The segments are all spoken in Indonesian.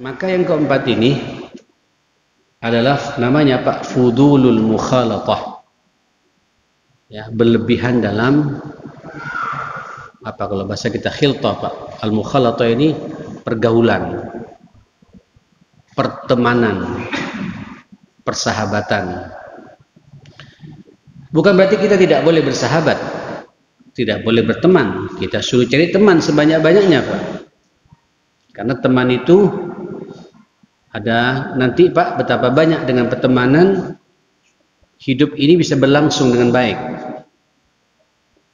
Maka yang keempat ini adalah namanya Pak fudulul mukhalatah. Ya, berlebihan dalam apa kalau bahasa kita khiltah Pak. Al mukhalatah ini pergaulan, pertemanan, persahabatan. Bukan berarti kita tidak boleh bersahabat, tidak boleh berteman. Kita suruh cari teman sebanyak-banyaknya Pak. Karena teman itu ada nanti Pak, betapa banyak dengan pertemanan hidup ini bisa berlangsung dengan baik.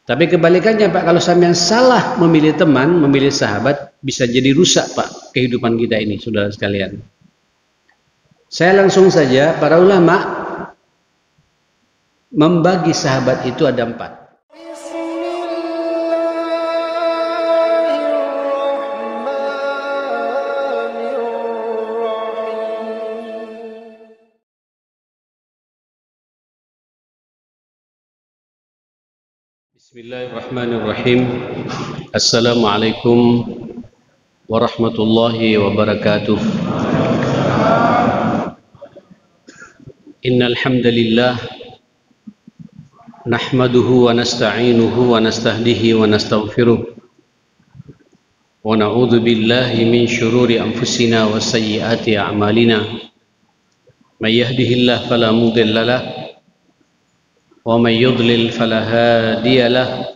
Tapi kebalikannya Pak, kalau sampean salah memilih teman, memilih sahabat, bisa jadi rusak Pak kehidupan kita ini, saudara sekalian. Saya langsung saja, para ulama membagi sahabat itu ada 4. Bismillahirrahmanirrahim. Assalamualaikum warahmatullahi wabarakatuh. Innal hamdalillah nahmaduhu wa nasta'inuhu wa nastahdihi wa nastaghfiruh wa na'udzu billahi min syururi anfusina wa sayyiati a'malina. May yahdihillahu fala mudilla lahu ومن يضلل فلا هادي له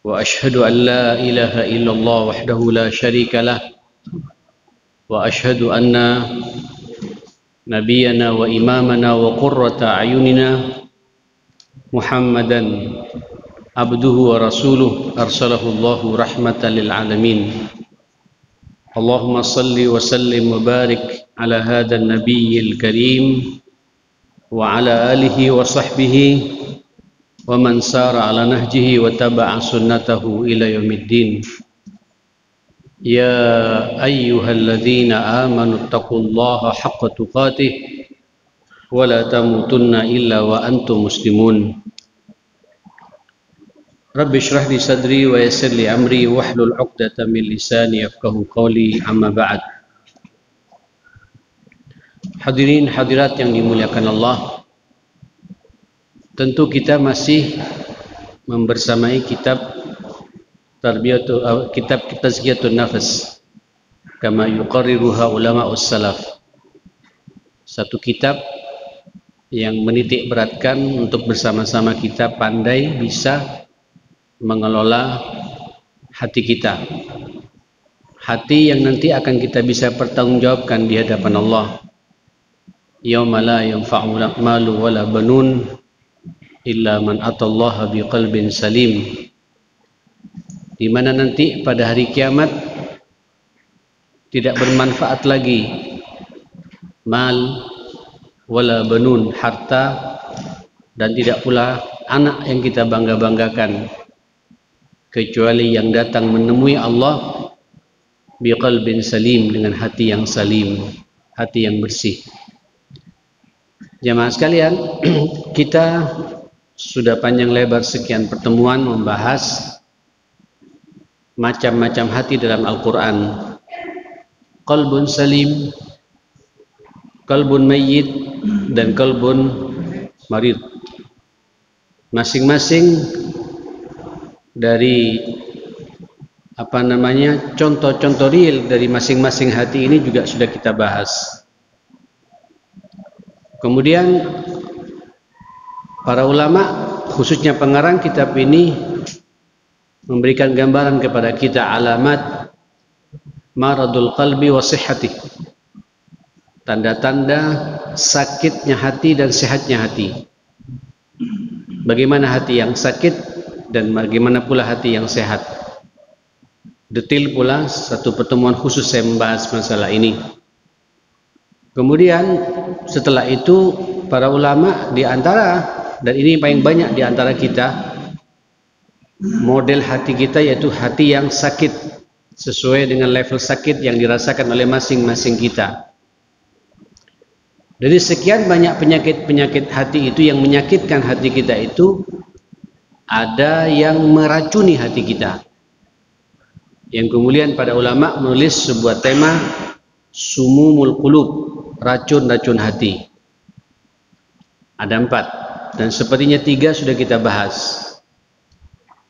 وأشهد أن لا إله إلا الله وحده لا شريك له وأشهد أن نبينا وإمامنا وقرة أعيننا محمدا عبده ورسوله أرسله الله رحمة للعالمين اللهم صل وسلم وبارك على هذا النبي الكريم وعلى آله وصحبه ومن سار على نهجه وتبع سنته إلى يوم الدين يا أيها الذين آمنوا اتقوا الله حق تقاته ولا تموتن إلا وأنتم مسلمون رب اشرح لي صدري ويسر لي أمري واحلل عقدة من لساني يفقهوا قولي أما بعد. Hadirin hadirat yang dimuliakan Allah, tentu kita masih membersamai kitab Tazkiyatun Nafas kama yuqarriruha ulama'us salaf. Satu kitab yang menitik beratkan untuk bersama-sama kita pandai bisa mengelola hati kita. Hati yang nanti akan kita bisa pertanggungjawabkan di hadapan Allah. Yauma la yanfa'u malu wala banun illa man atallaha biqalbin salim. Di mana nanti pada hari kiamat tidak bermanfaat lagi mal wala banun, harta, dan tidak pula anak yang kita bangga-banggakan, kecuali yang datang menemui Allah biqalbin salim, dengan hati yang salim, hati yang bersih. Jamaah sekalian, kita sudah panjang lebar sekian pertemuan membahas macam-macam hati dalam Al-Quran. Qalbun salim, qalbun mayyit, dan qalbun marid. Masing-masing dari contoh-contoh real dari masing-masing hati ini juga sudah kita bahas. Kemudian para ulama, khususnya pengarang kitab ini, memberikan gambaran kepada kita alamat maradul qalbi wa sihhati, tanda-tanda sakitnya hati dan sehatnya hati. Bagaimana hati yang sakit dan bagaimana pula hati yang sehat. Detail pula, satu pertemuan khusus saya membahas masalah ini. Kemudian setelah itu para ulama di antara, dan ini paling banyak di antara kita, model hati kita yaitu hati yang sakit sesuai dengan level sakit yang dirasakan oleh masing-masing kita. Dari sekian banyak penyakit-penyakit hati itu, yang menyakitkan hati kita itu ada yang meracuni hati kita. Yang kemudian pada ulama menulis sebuah tema Sumumul Qulub, racun-racun hati. Ada 4 dan sepertinya 3 sudah kita bahas.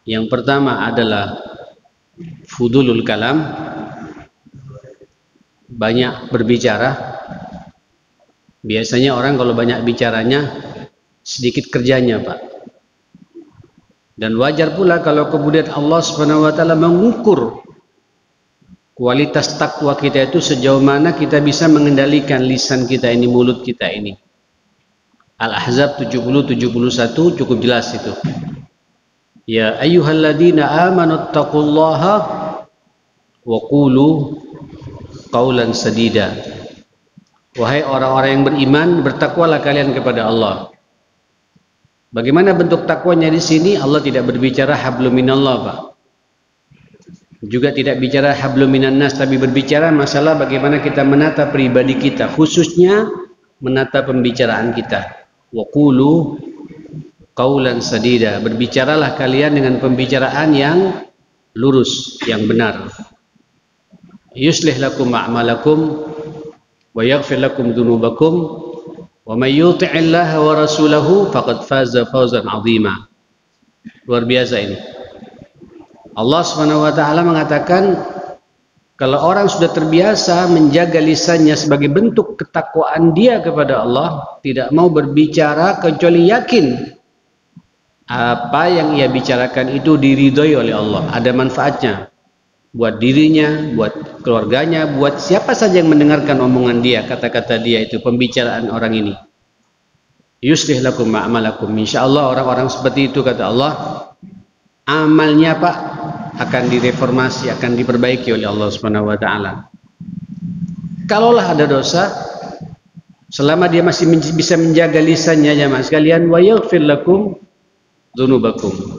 Yang pertama adalah fudulul kalam, banyak berbicara. Biasanya orang kalau banyak bicaranya sedikit kerjanya, Pak. Dan wajar pula kalau kemudian Allah Subhanahu wa taala mengukur kualitas takwa kita itu sejauh mana kita bisa mengendalikan lisan kita ini, mulut kita ini. Al-Ahzab 70-71 cukup jelas itu. Ya ayyuhalladzina amanu taqullaha wa qulu qaulan sadida. Wahai orang-orang yang beriman, bertakwalah kalian kepada Allah. Bagaimana bentuk takwanya di sini? Allah tidak berbicara hablum minallah, Pak. Juga tidak bicara hablum minan nas, tapi berbicara masalah bagaimana kita menata pribadi kita, khususnya menata pembicaraan kita. Wa qulu qaulan sadida. Berbicaralah kalian dengan pembicaraan yang lurus, yang benar. Yuslih lakum a'malakum wa yaghfir lakum dzunubakum wa may yuti'illaha wa rasulahu faqad faza fawzan 'azima. Luar biasa ini. Allah Subhanahu wa taala mengatakan kalau orang sudah terbiasa menjaga lisannya sebagai bentuk ketakwaan dia kepada Allah, tidak mau berbicara kecuali yakin apa yang ia bicarakan itu diridhoi oleh Allah, ada manfaatnya buat dirinya, buat keluarganya, buat siapa saja yang mendengarkan omongan dia, kata-kata dia itu, pembicaraan orang ini. Yuslih lakum a'malakum. Insyaallah orang-orang seperti itu, kata Allah, amalnya Pak akan direformasi, akan diperbaiki oleh Allah Subhanahu wa taala. Kalaulah ada dosa, selama dia masih bisa menjaga lisannya, jamaah sekalian, wa yaghfir lakum dzunubakum,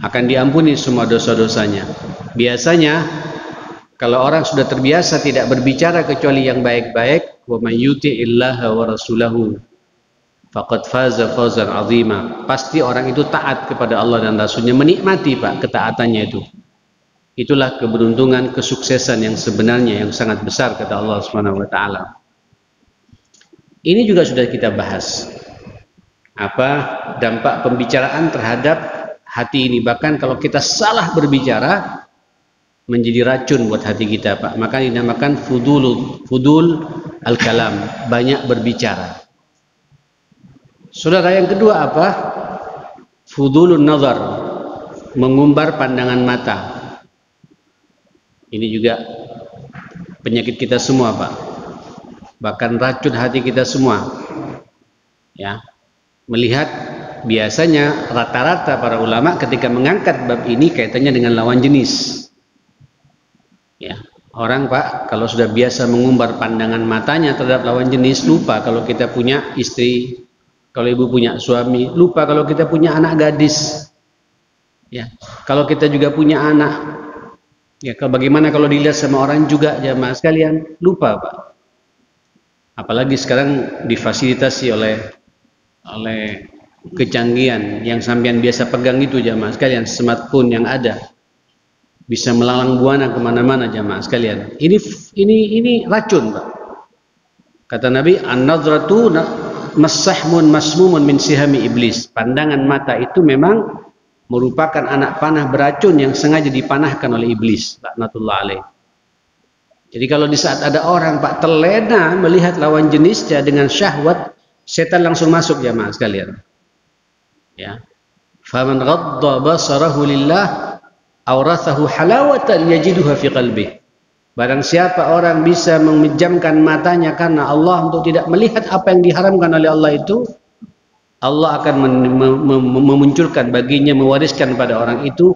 akan diampuni semua dosa-dosanya. Biasanya kalau orang sudah terbiasa tidak berbicara kecuali yang baik-baik, wa may yuti'illaha wa rasulahu faqad faza fawzan 'azima, pasti orang itu taat kepada Allah dan Rasulnya, menikmati Pak ketaatannya itu. Itulah keberuntungan, kesuksesan yang sebenarnya yang sangat besar, kata Allah Subhanahu wa taala. Ini juga sudah kita bahas. Apa dampak pembicaraan terhadap hati ini? Bahkan kalau kita salah berbicara menjadi racun buat hati kita, Pak. Maka dinamakan fudul al-kalam, banyak berbicara. Saudara, yang kedua apa? Fudulun nazar, mengumbar pandangan mata. Ini juga penyakit kita semua, Pak. Bahkan racun hati kita semua. Ya. Melihat biasanya rata-rata para ulama ketika mengangkat bab ini kaitannya dengan lawan jenis. Ya, orang Pak kalau sudah biasa mengumbar pandangan matanya terhadap lawan jenis, lupa kalau kita punya istri, kalau ibu punya suami, lupa kalau kita punya anak gadis. Ya, kalau kita juga punya anak. Ya, bagaimana kalau dilihat sama orang juga, jamaah sekalian, lupa Pak. Apalagi sekarang difasilitasi oleh kecanggihan yang sampean biasa pegang itu, jamaah sekalian, smartphone yang ada. Bisa melalang buana kemana-mana, jamaah sekalian. Ini racun, Pak. Kata Nabi, an-nadratu masahmun masmumun min sihami iblis. Pandangan mata itu memang merupakan anak panah beracun yang sengaja dipanahkan oleh iblis, laknatullah alaih. Jadi kalau di saat ada orang Pak terlena melihat lawan jenisnya dengan syahwat, setan langsung masuk, jamaah sekalian. Ya. Faman ghadda basarahu lillah aurathahu halawatan yajiduha fi qalbih. Barang siapa orang bisa memejamkan matanya karena Allah untuk tidak melihat apa yang diharamkan oleh Allah itu, Allah akan memunculkan baginya, mewariskan pada orang itu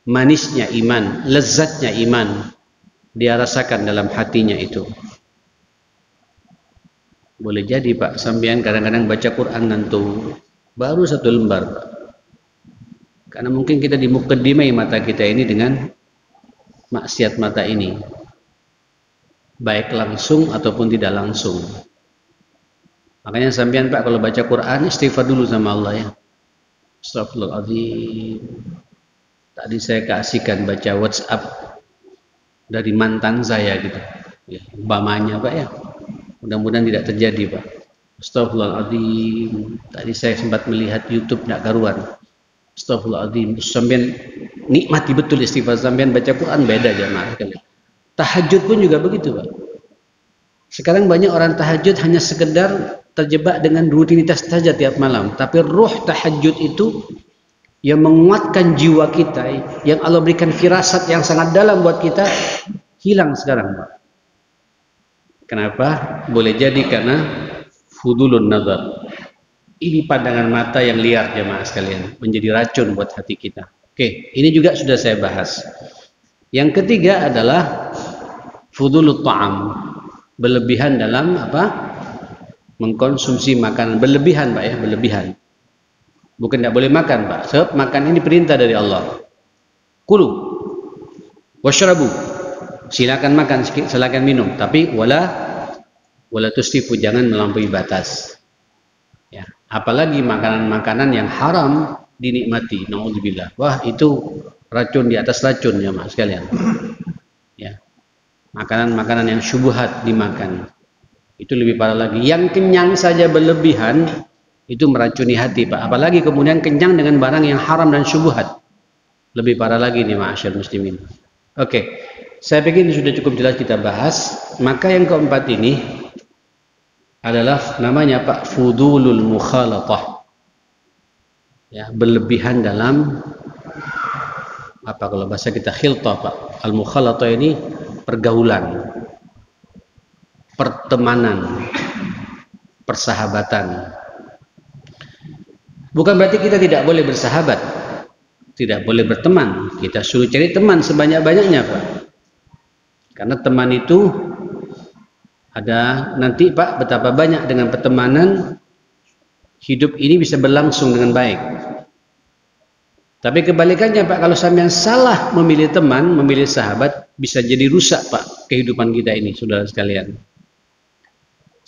manisnya iman, lezatnya iman. Dia rasakan dalam hatinya itu. Boleh jadi Pak, sampean kadang-kadang baca Quran nanti baru 1 lembar, Pak. Karena mungkin kita dimukaddimai mata kita ini dengan maksiat mata ini, baik langsung ataupun tidak langsung. Makanya sampean Pak kalau baca Quran istighfar dulu sama Allah, ya. Astagfirullahaladzim. Tadi saya keasikan baca WhatsApp dari mantan saya gitu. Ya, umpamanya Pak ya. Mudah-mudahan tidak terjadi Pak. Astagfirullahaladzim. Tadi saya sempat melihat YouTube nak karuan. Astagfirullahaladzim. Sampai nikmati betul istighfar, sampai baca Quran beda jamaah sekalian. Tahajud pun juga begitu Pak. Sekarang banyak orang tahajud hanya sekedar terjebak dengan rutinitas saja tiap malam. Tapi ruh tahajud itu yang menguatkan jiwa kita, yang Allah berikan firasat yang sangat dalam buat kita, hilang sekarang Pak. Kenapa? Boleh jadi karena fudulun nazar. Ini pandangan mata yang liar jemaah sekalian, menjadi racun buat hati kita. Oke, ini juga sudah saya bahas. Yang ketiga adalah fudulut ta'am, berlebihan dalam apa? Mengkonsumsi makanan, berlebihan Pak ya, berlebihan. Bukan tidak boleh makan Pak, sebab makan ini perintah dari Allah. Kulu washrabu, silakan makan, silakan minum, tapi wala tusrifu, jangan melampaui batas. Ya, apalagi makanan-makanan yang haram dinikmati, naudzubillah. Wah, itu racun di atas racun ya Mas sekalian. Ya. Makanan-makanan yang syubhat dimakan. Itu lebih parah lagi. Yang kenyang saja berlebihan itu meracuni hati Pak. Apalagi kemudian kenyang dengan barang yang haram dan syubhat. Lebih parah lagi nih ma'asyar muslimin. Oke. Saya pikir ini sudah cukup jelas kita bahas. Maka yang keempat ini adalah namanya Pak fudulul mukhalatah. Ya, berlebihan dalam apa kalau bahasa kita khiltah Pak. Al mukhalatah ini pergaulan, pertemanan, persahabatan. Bukan berarti kita tidak boleh bersahabat, tidak boleh berteman. Kita suruh cari teman sebanyak-banyaknya Pak. Karena teman itu ada nanti Pak, betapa banyak dengan pertemanan hidup ini bisa berlangsung dengan baik. Tapi kebalikannya Pak, kalau sampean salah memilih teman, memilih sahabat, bisa jadi rusak Pak kehidupan kita ini, saudara sekalian.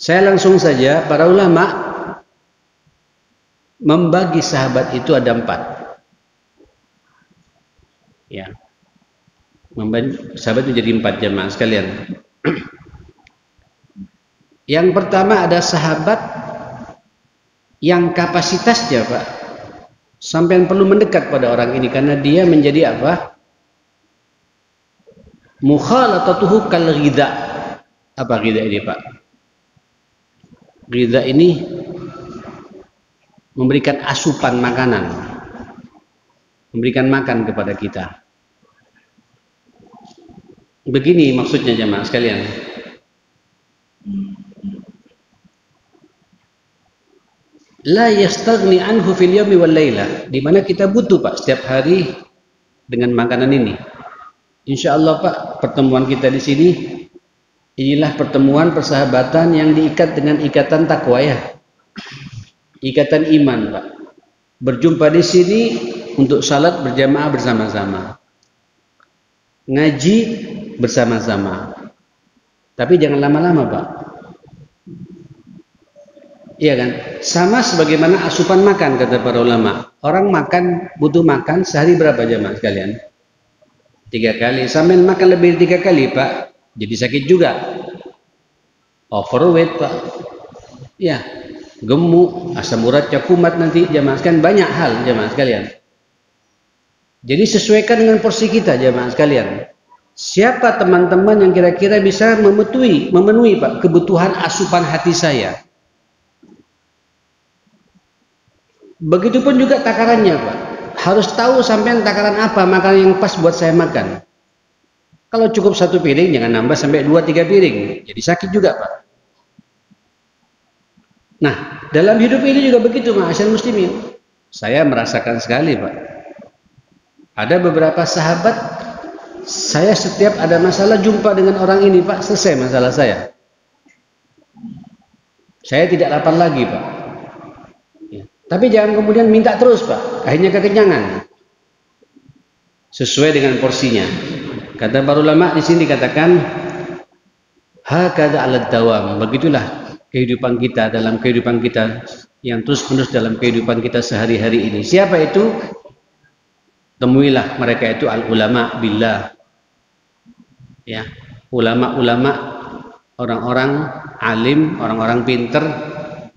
Saya langsung saja, para ulama membagi sahabat itu ada 4. Ya. Membagi sahabat itu jadi 4 jemaah sekalian. Yang pertama ada sahabat yang kapasitasnya Pak, sampai perlu mendekat pada orang ini karena dia menjadi apa? Mukhalatatuhu kal ghidha. Apa ghidha ini Pak? Ghidha ini memberikan asupan makanan, memberikan makan kepada kita. Begini maksudnya jemaah sekalian. La yastaghni anhu fil yawmi wal lailah, di mana kita butuh Pak setiap hari dengan makanan ini. Insyaallah Pak, pertemuan kita di sini inilah pertemuan persahabatan yang diikat dengan ikatan takwa ya. Ikatan iman Pak. Berjumpa di sini untuk salat berjamaah bersama-sama. Ngaji bersama-sama. Tapi jangan lama-lama Pak. Iya kan? Sama sebagaimana asupan makan kata para ulama. Orang makan, butuh makan sehari berapa jamaah sekalian? 3 kali. Sampai makan lebih dari 3 kali Pak, jadi sakit juga. Overweight Pak. Ya, gemuk, asam uratnya kumat nanti jamaah sekalian, banyak hal jamaah sekalian. Jadi sesuaikan dengan porsi kita jamaah sekalian. Siapa teman-teman yang kira-kira bisa memenuhi Pak kebutuhan asupan hati saya? Begitupun juga takarannya Pak. Harus tahu sampai takaran apa makanan yang pas buat saya makan. Kalau cukup 1 piring jangan nambah sampai 2-3 piring. Jadi sakit juga Pak. Nah, dalam hidup ini juga begitu ma'asyar muslimin. Saya merasakan sekali Pak. Ada beberapa sahabat, saya setiap ada masalah jumpa dengan orang ini Pak, selesai masalah saya. Saya tidak lapar lagi Pak. Ya. Tapi jangan kemudian minta terus Pak, akhirnya kekenyangan. Sesuai dengan porsinya. Kata para ulama di sini dikatakan hakadha 'alad dawam, begitulah kehidupan kita dalam kehidupan kita yang terus-menerus dalam kehidupan kita sehari-hari ini. Siapa itu? temuilah mereka itu al-ulama billah. Ya, ulama-ulama, orang-orang alim, orang-orang pinter,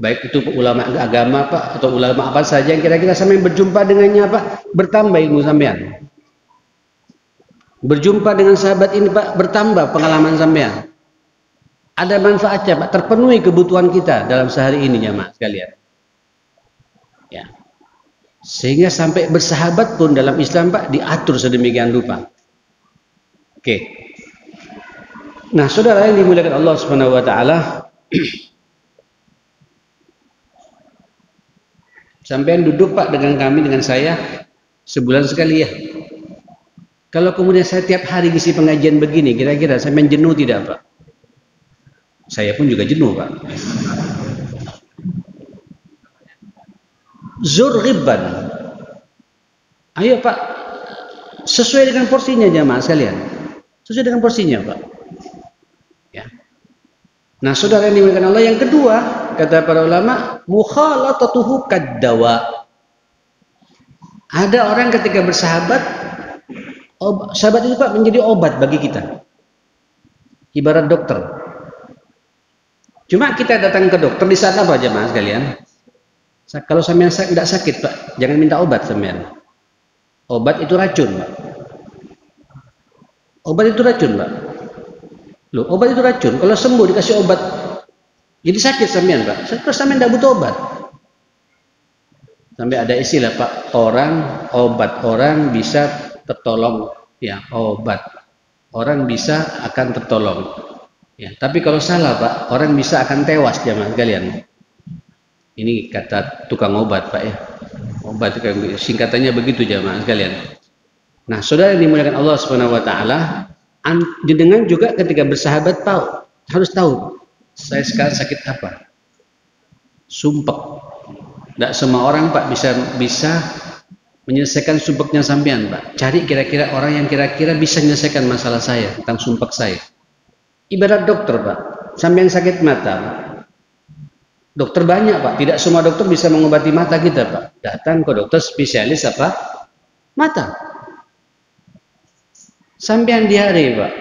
baik itu ulama agama Pak atau ulama apa saja yang kira-kira sampai berjumpa dengannya Pak, bertambah ilmu sampean. Berjumpa dengan sahabat ini Pak, bertambah pengalaman sampean. Ada manfaatnya Pak, terpenuhi kebutuhan kita dalam sehari ini jamaah sekalian. Ya. Sehingga sampai bersahabat pun dalam Islam Pak diatur sedemikian rupa. Oke. Nah, saudara yang dimuliakan Allah Subhanahu wa taala, sampean duduk Pak dengan kami, dengan saya sebulan sekali ya. Kalau kemudian saya tiap hari ngisi pengajian begini, kira-kira sampean jenuh tidak Pak? Saya pun juga jenuh Pak. Zur ghibban. Ayo Pak, sesuai dengan porsinya jamaah sekalian. Sesuai dengan porsinya Pak. Ya. Nah, saudara yang dimuliakan Allah, yang kedua, kata para ulama, mukhalatatuhu kaddawa. Ada orang ketika bersahabat, sahabat itu Pak menjadi obat bagi kita. Ibarat dokter. Cuma kita datang ke dokter di saat apa jemaah sekalian? Kalau sampean tidak sakit Pak, jangan minta obat sampean. Obat itu racun Pak. Obat itu racun Pak. Loh, obat itu racun. Kalau sembuh dikasih obat, jadi sakit sampean Pak. Terus sampean tidak butuh obat. Sampai ada istilah Pak, obat orang bisa tertolong, ya obat orang bisa akan tertolong, ya. Tapi kalau salah Pak, orang bisa akan tewas jamaah sekalian. Ini kata tukang obat Pak ya. Obat singkatannya begitu jamaah sekalian. Nah, saudara yang dimuliakan Allah Subhanahu wa taala, dengan juga ketika bersahabat harus tahu saya sekarang sakit apa. Sumpek. Tidak semua orang Pak bisa menyelesaikan sumpeknya sampean Pak. Cari kira-kira orang yang kira-kira bisa menyelesaikan masalah saya tentang sumpek saya. Ibarat dokter Pak, sampean sakit mata Pak. Dokter banyak Pak, tidak semua dokter bisa mengobati mata kita Pak. Datang ke dokter spesialis apa? Mata. Sampean diare Pak,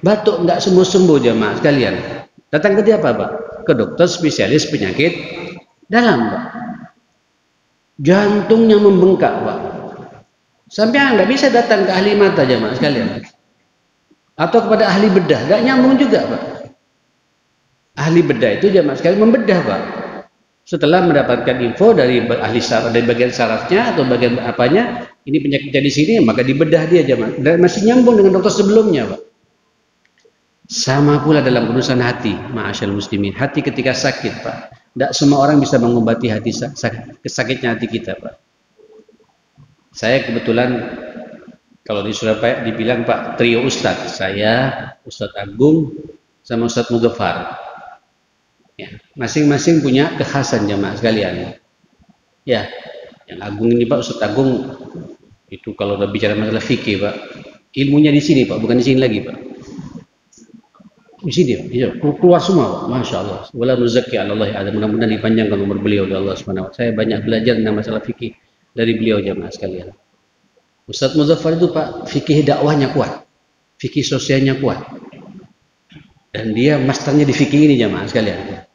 batuk tidak sembuh-sembuh jemaah sekalian. Datang ke dia apa Pak? Ke dokter spesialis penyakit dalam Pak. Jantungnya membengkak Pak. Sampean nggak bisa datang ke ahli mata jemaah sekalian. Atau kepada ahli bedah, nggak nyambung juga Pak. Ahli bedah itu jemaah sekalian membedah Pak. Setelah mendapatkan info dari ahli saraf, dari bagian sarafnya atau bagian apanya, ini penyakitnya di sini, maka dibedah dia jemaah. Dan masih nyambung dengan dokter sebelumnya Pak. Sama pula dalam urusan hati, ma'asyal muslimin. Hati ketika sakit Pak, tidak semua orang bisa mengobati hati sakitnya hati kita Pak. Saya kebetulan kalau di Surabaya dibilang Pak trio Ustadz, saya, Ustadz Agung, sama Ustadz Mudhafar. Ya, masing-masing punya kekhasan jamaah sekalian. Ya, yang Agung ini Pak, Ustadz Agung itu kalau udah bicara masalah fikih Pak, ilmunya di sini Pak, bukan di sini lagi Pak. Di sini ya, keluar semua Pak. Masya Allah. Wala nuzaki Allah ada, mudah-mudahan dipanjangkan umur beliau oleh Allah Subhanahu wa taala. Saya banyak belajar tentang masalah fikih dari beliau jamaah sekalian. Ustadz Mudhafar itu Pak, fikih dakwahnya kuat, fikih sosialnya kuat, dan dia masternya di fikih ini jamaah sekalian.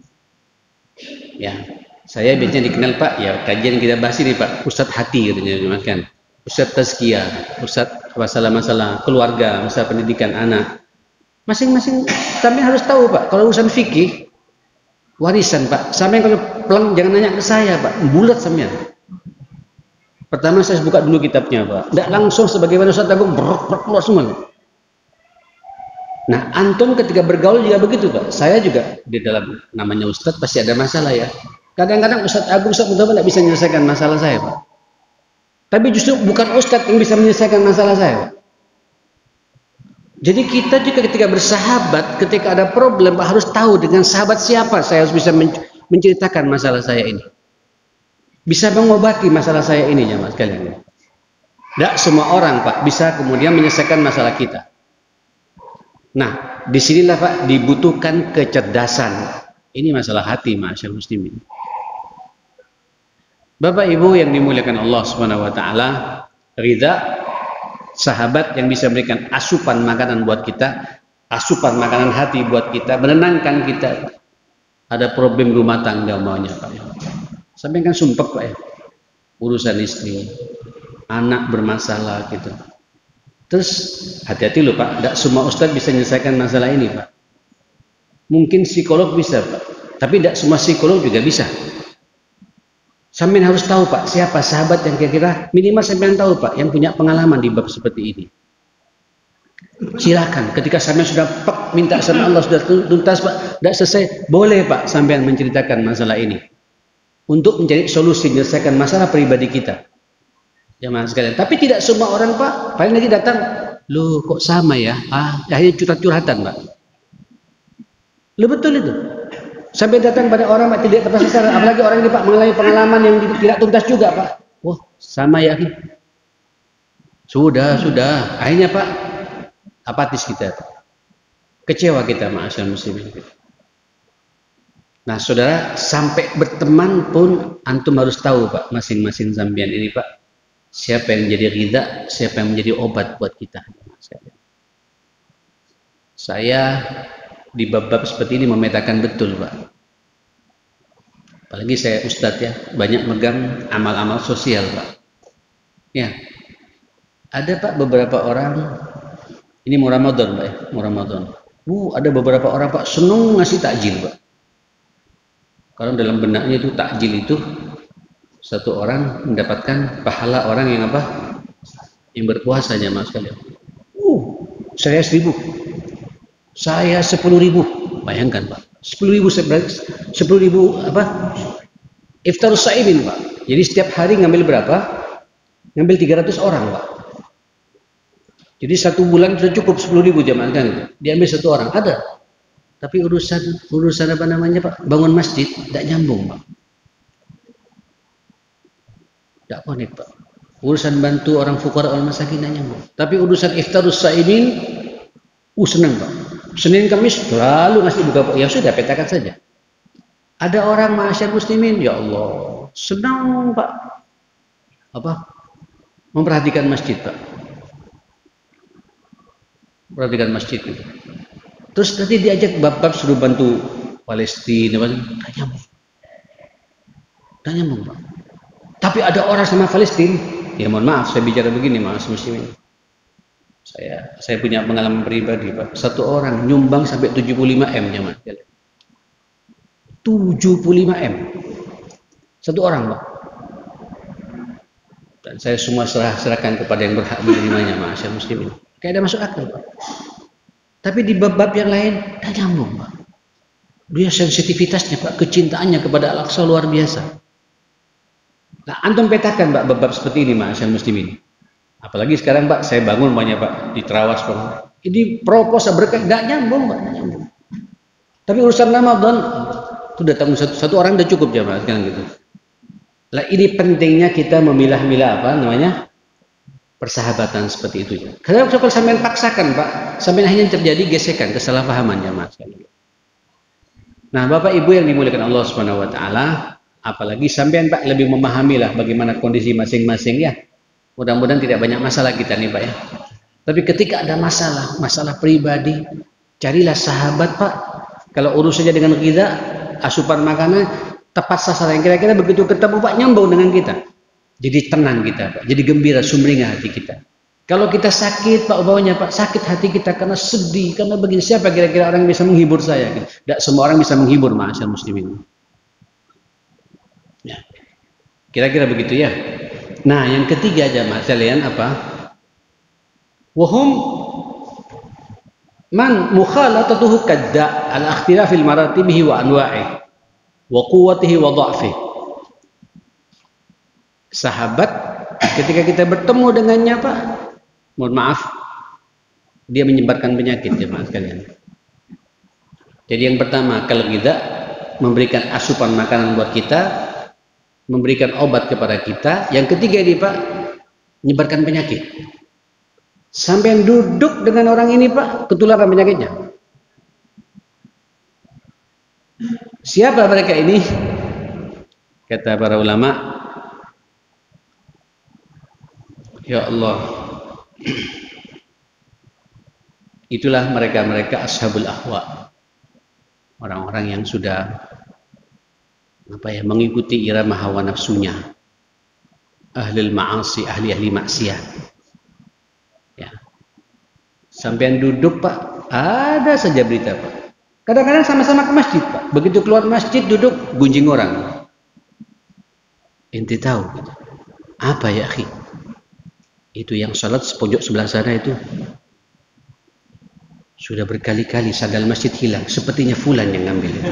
Ya, saya biasanya dikenal Pak, ya kajian kita bahas ini Pak, Ustadz hati katanya jamaah kan, Ustadz tazkiyah, Ustadz masalah-masalah keluarga, masalah pendidikan anak. Masing-masing kami harus tahu Pak, kalau urusan fikih warisan Pak, sampai kalau pelang jangan nanya ke saya Pak, bulat sampean. Pertama saya buka dulu kitabnya Pak, tidak langsung sebagaimana Ustadz Agung berok keluar semua. Nah, antum ketika bergaul juga begitu Pak. Saya juga di dalam namanya Ustadz pasti ada masalah ya. Kadang-kadang Ustadz Agung, Ustadz Mudhafar tidak bisa menyelesaikan masalah saya Pak. Tapi justru bukan Ustadz yang bisa menyelesaikan masalah saya Pak. Jadi kita juga ketika bersahabat, ketika ada problem Pak, harus tahu dengan sahabat siapa saya harus bisa menceritakan masalah saya ini. Bisa mengobati masalah saya ini jemaah sekalian. Tidak semua orang Pak bisa kemudian menyelesaikan masalah kita. Nah, disinilah Pak dibutuhkan kecerdasan. Ini masalah hati ma'asyar muslimin. Bapak Ibu yang dimuliakan Allah Subhanahu wa taala, ridha sahabat yang bisa memberikan asupan makanan buat kita, asupan makanan hati buat kita, menenangkan kita. Ada problem rumah tangga maunya Pak ya. Sampai kan sumpah Pak ya, urusan istri, anak bermasalah gitu. Terus hati-hati loh Pak, tidak semua ustadz bisa menyelesaikan masalah ini Pak. Mungkin psikolog bisa Pak, tapi tidak semua psikolog juga bisa. Sampean harus tahu Pak, siapa sahabat yang kira-kira minimal sampean tahu Pak, yang punya pengalaman di bab seperti ini. Silakan, ketika sampean sudah minta sama Allah sudah tuntas Pak, tidak selesai, boleh Pak sampean menceritakan masalah ini untuk mencari solusi menyelesaikan masalah pribadi kita. Jamaah sekalian. Tapi tidak semua orang Pak, paling nanti datang, loh kok sama ya? Akhirnya curhat-curhatan Pak. Loh betul itu. Sampai datang pada orang Pak tidak tepat sasaran, apalagi orang ini Pak mengalami pengalaman yang tidak tuntas juga Pak. Wah sama ya. Sudah. Akhirnya Pak apatis kita, kecewa kita ma'asyar muslimin. Nah saudara, sampai berteman pun antum harus tahu Pak, masing-masing sampean ini Pak, siapa yang menjadi ridha, siapa yang menjadi obat buat kita. Saya di bab-bab seperti ini memetakan betul Pak. Apalagi saya ustadz ya, banyak megang amal-amal sosial Pak. Ya, ada Pak beberapa orang, ini mau Ramadan Pak ya, mau Ramadan. Ada beberapa orang Pak senang ngasih takjil Pak. Karena dalam benaknya itu takjil itu satu orang mendapatkan pahala orang yang apa? Yang berpuasa aja Mas kalian. Saya 1.000. Saya 10.000. Bayangkan Pak. 10.000 apa? Iftarus Sa'imin Pak. Jadi setiap hari ngambil berapa? Ngambil 300 orang Pak. Jadi 1 bulan sudah cukup 10.000 jamaah kan? Diambil 1 orang ada. Tapi urusan apa namanya Pak? Bangun masjid tidak nyambung Pak. Tidak connect Pak. Urusan bantu orang fuqara wal masakin tidak nyambung. Tapi urusan iftarus Sa'imin senang Pak. Senin Kamis selalu ngasih buka Pak. Ya sudah petakan saja. Ada orang ma'asyar muslimin, ya Allah, senang Pak. Apa? Memperhatikan masjid Pak. Perhatikan masjid itu. Terus nanti diajak bab-bab suruh bantu Palestina, tidak nyambung Pak. Tapi ada orang sama Palestina, ya mohon maaf saya bicara begini mas muslimin. Saya punya pengalaman pribadi Pak. Satu orang nyumbang sampai 75M jemaah. 75M. Satu orang Pak. Dan saya semua serahkan kepada yang berhak menerimanya mas muslimin. Kayak ada masuk akal Pak. Tapi di bab-bab yang lain tidak nyambung Pak. Dia sensitivitasnya Pak, kecintaannya kepada Al-Aqsa luar biasa. Nah, antum petakan Pak bab-bab seperti ini Mas muslimin. Apalagi sekarang Pak, saya bangun banyak Pak di Terawas Pak. Ini proposal berkah enggak nyambung Pak, enggak nyambung. Tapi urusan Ramadan itu datang satu orang udah cukup jamaah sekarang gitu. Lah ini pentingnya kita memilah-milah apa namanya? Persahabatan seperti itu ya. Karena kalau sampai paksakan Pak, sampai akhirnya terjadi gesekan, kesalahpahaman jamaah sekalian. Nah, Bapak Ibu yang dimuliakan Allah Subhanahu wa taala, apalagi sampean Pak lebih memahami lah bagaimana kondisi masing-masing ya. Mudah-mudahan tidak banyak masalah kita nih Pak ya. Tapi ketika ada masalah pribadi, carilah sahabat Pak. Kalau urusannya dengan kita, asupan makanan tepat sasaran. Kira-kira begitu ketemu Pak nyambung dengan kita. Jadi tenang kita Pak, jadi gembira, sumringah hati kita. Kalau kita sakit Pak, bawahnya Pak, sakit hati kita karena sedih, karena begini, siapa kira-kira orang yang bisa menghibur saya? Tidak semua orang bisa menghibur ma'asyar muslimin. Ya. Kira-kira begitu ya. Nah, yang ketiga jamaah sekalian apa? Wahum man mukhalatatuhu kadda al-ikhtilafil maratibihi wa anwa'ihi wa quwwatihi wa dha'fihi. Sahabat ketika kita bertemu dengannya Pak, mohon maaf, dia menyebarkan penyakit jemaah sekalian. Jadi yang pertama, kalau kita memberikan asupan makanan buat kita, memberikan obat kepada kita. Yang ketiga ini Pak, menyebarkan penyakit. Sampai yang duduk dengan orang ini Pak, ketularan penyakitnya. Siapa mereka ini? Kata para ulama, ya Allah, Itulah mereka-mereka ashabul ahwa, orang-orang yang sudah mengikuti irama hawa nafsunya, ahlul ma'asi, ahli-ahli maksiat. Ya. Sampai duduk Pak, ada saja berita Pak. Kadang-kadang sama-sama ke masjid Pak. Begitu keluar masjid duduk gunjing orang. Ente tahu apa ya akhi? Itu yang salat sepojok sebelah sana itu sudah berkali-kali sandal masjid hilang, sepertinya fulan yang ngambil itu.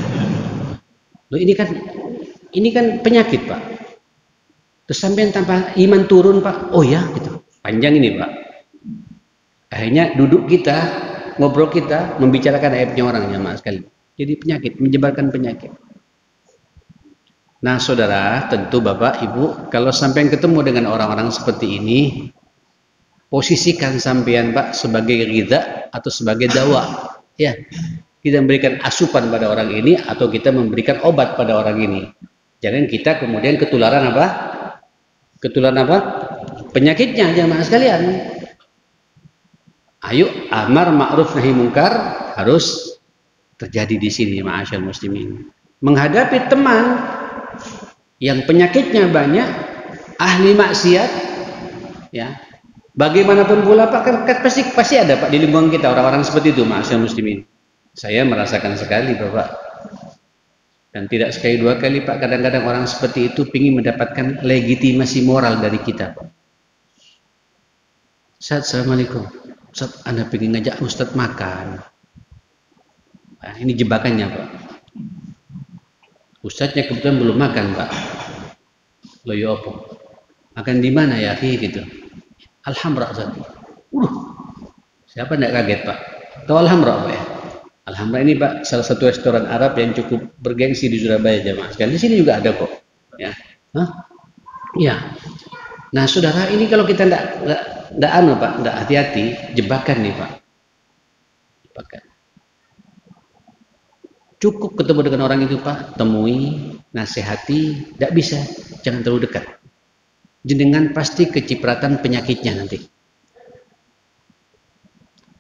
Loh, ini kan penyakit Pak. Terus sampai tanpa iman turun Pak. Oh ya gitu. Panjang ini Pak. Akhirnya duduk kita, ngobrol kita, membicarakan aibnya orang, jamaah sekali. Jadi penyakit, menyebarkan penyakit. Nah saudara, tentu Bapak Ibu, kalau sampai ketemu dengan orang-orang seperti ini, posisikan sampean Pak sebagai ridha atau sebagai dawa. Ya, kita memberikan asupan pada orang ini atau kita memberikan obat pada orang ini. Jangan kita kemudian ketularan apa? Ketularan apa? Penyakitnya, jamaah sekalian. Ayo, amar ma'ruf nahi mungkar harus terjadi di sini, ma'asyal muslimin. Menghadapi teman yang penyakitnya banyak, ahli maksiat, ya. Bagaimanapun pula Pak, kan pasti ada Pak di lingkungan kita orang-orang seperti itu, ma'asyal muslimin. Saya merasakan sekali Bapak. Dan tidak sekali dua kali Pak, kadang-kadang orang seperti itu ingin mendapatkan legitimasi moral dari kita Pak. Ustaz, assalamualaikum. Ustaz, Anda pengen ngajak Ustaz makan. Nah, ini jebakannya Pak. Ustaznya kebetulan belum makan Pak. Loyo apa? Makan di mana ya akhi gitu. Alhamdulillah Ustaz. Siapa tidak kaget Pak? Tahu alhamdulillah Pak ya? Alhamdulillah ini Pak salah satu restoran Arab yang cukup bergengsi di Surabaya jamaah sekalian. Di sini juga ada kok. Ya. Hah? Iya. Nah saudara, ini kalau kita tidak anu Pak, tidak hati-hati, jebakan nih Pak. Jebakan. Cukup ketemu dengan orang itu Pak, temui, nasihati, tidak bisa, jangan terlalu dekat. Jenengan pasti kecipratan penyakitnya nanti.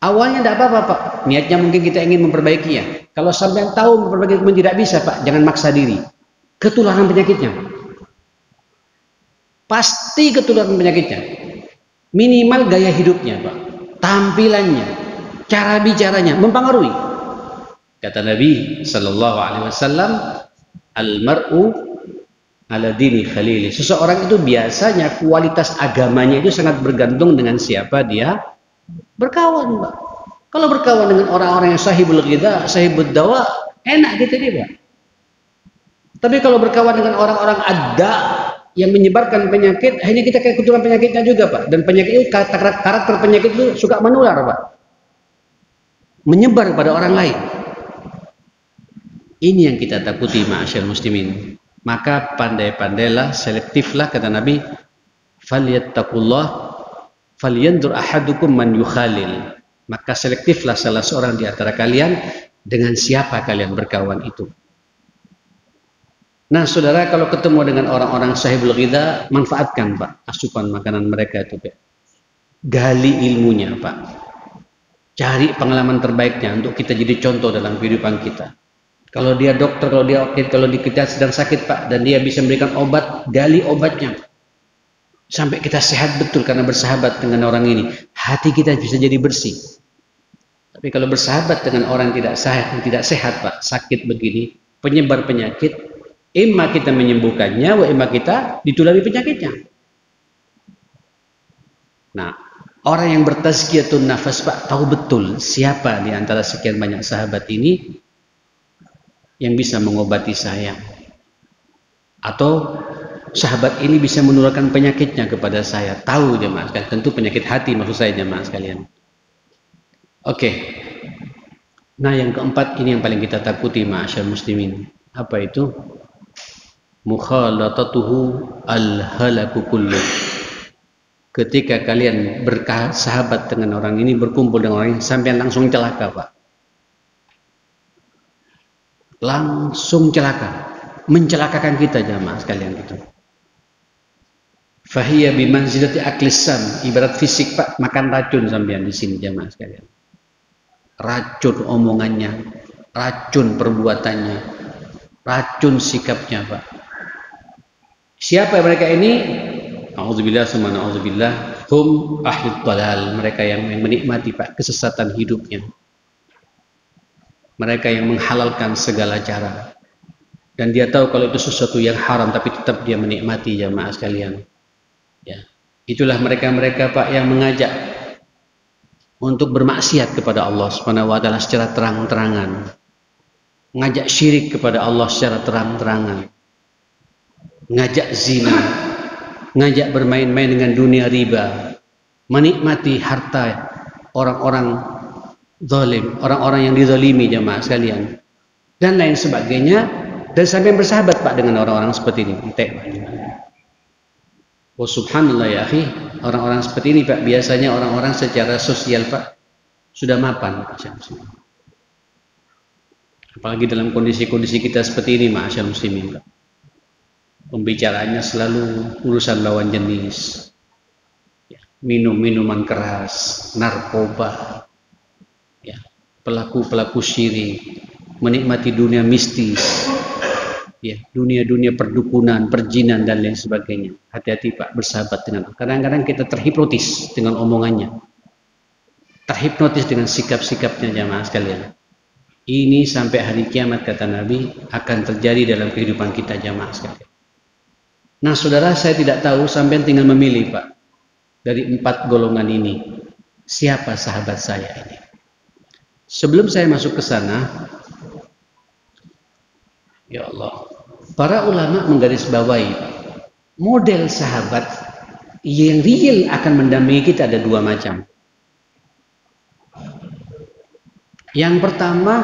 Awalnya tidak apa-apa Pak, niatnya mungkin kita ingin memperbaikinya. Kalau sampai tahu memperbaiki tidak bisa Pak, jangan maksa diri. Ketularan penyakitnya Pak. Pasti ketularan penyakitnya. Minimal gaya hidupnya Pak, tampilannya, cara bicaranya mempengaruhi. Kata Nabi Sallallahu Alaihi Wasallam, al-mar'u ala dini khalili. Seseorang itu biasanya kualitas agamanya itu sangat bergantung dengan siapa dia berkawan Pak. Kalau berkawan dengan orang-orang yang sahibul ghidha, sahibul dawa, enak gitu dia Pak. Tapi kalau berkawan dengan orang-orang adda yang menyebarkan penyakit, hanya kita kayak ketularan penyakitnya juga Pak. Dan penyakit itu, karakter penyakit itu suka menular Pak, menyebar pada orang lain. Ini yang kita takuti ma'asyal muslimin. Maka pandai-pandailah, selektiflah, kata Nabi, falyattaqullah falyandur ahadukum man yukhalil. Maka selektiflah salah seorang di antara kalian dengan siapa kalian berkawan itu. Nah saudara, kalau ketemu dengan orang-orang sahibul ghidha, manfaatkan Pak asupan makanan mereka itu Pak. Gali ilmunya Pak. Cari pengalaman terbaiknya untuk kita jadi contoh dalam kehidupan kita. Kalau dia dokter, kalau kita sedang sakit Pak, dan dia bisa memberikan obat, gali obatnya sampai kita sehat betul karena bersahabat dengan orang ini. Hati kita bisa jadi bersih. Tapi kalau bersahabat dengan orang yang tidak sehat Pak, sakit begini, penyebar penyakit, imma kita menyembuhkannya, wa imma kita ditulari penyakitnya. Nah, orang yang bertazkiyatun nafas Pak tahu betul siapa di antara sekian banyak sahabat ini yang bisa mengobati saya, atau sahabat ini bisa menularkan penyakitnya kepada saya. Tahu jemaah sekalian, tentu penyakit hati maksud saya jemaah sekalian. Oke. Nah yang keempat ini yang paling kita takuti ma'asyal muslimin. Apa itu? Mukhalatatuhu al-halaku kullu. Ketika kalian bersahabat dengan orang ini, berkumpul dengan orang ini, sampai langsung celaka Pak. Langsung celaka, mencelakakan kita jamaah sekalian gitu. Fahiya bimanzilati aklis sam, ibarat fisik Pak, makan racun sampean di sini jamaah sekalian. Racun omongannya, racun perbuatannya, racun sikapnya Pak. Siapa mereka ini? Auzubillah summa auzubillah, hum ahlul dhalal, mereka yang menikmati Pak kesesatan hidupnya. Mereka yang menghalalkan segala cara. Dan dia tahu kalau itu sesuatu yang haram, tapi tetap dia menikmati jamaah sekalian. Ya, itulah mereka-mereka Pak yang mengajak untuk bermaksiat kepada Allah Subhanahu wa taala secara terang-terangan. Mengajak syirik kepada Allah secara terang-terangan. Ngajak zina, ngajak bermain-main dengan dunia riba, menikmati harta orang-orang zalim, orang-orang yang dizalimi jamaah sekalian. Dan lain sebagainya, dan sampai bersahabat Pak dengan orang-orang seperti ini. Oh subhanallah ya akhi, orang-orang seperti ini Pak, biasanya orang-orang secara sosial Pak sudah mapan Pak. Apalagi dalam kondisi-kondisi kita seperti ini ma'asyal muslimin Pak. Pembicaraannya selalu urusan lawan jenis, minum-minuman keras, narkoba, ya, pelaku-pelaku syirik, menikmati dunia mistis, ya, dunia-dunia perdukunan, perjinan dan lain sebagainya. Hati-hati Pak, bersahabat dengan. Kadang-kadang kita terhipnotis dengan omongannya, terhipnotis dengan sikap-sikapnya jamaah sekalian. Ini sampai hari kiamat kata Nabi akan terjadi dalam kehidupan kita jamaah sekalian. Nah saudara, saya tidak tahu, sampai tinggal memilih Pak, dari 4 golongan ini siapa sahabat saya ini. Sebelum saya masuk ke sana, ya Allah, para ulama menggarisbawahi model sahabat yang real akan mendampingi kita ada 2 macam. Yang pertama,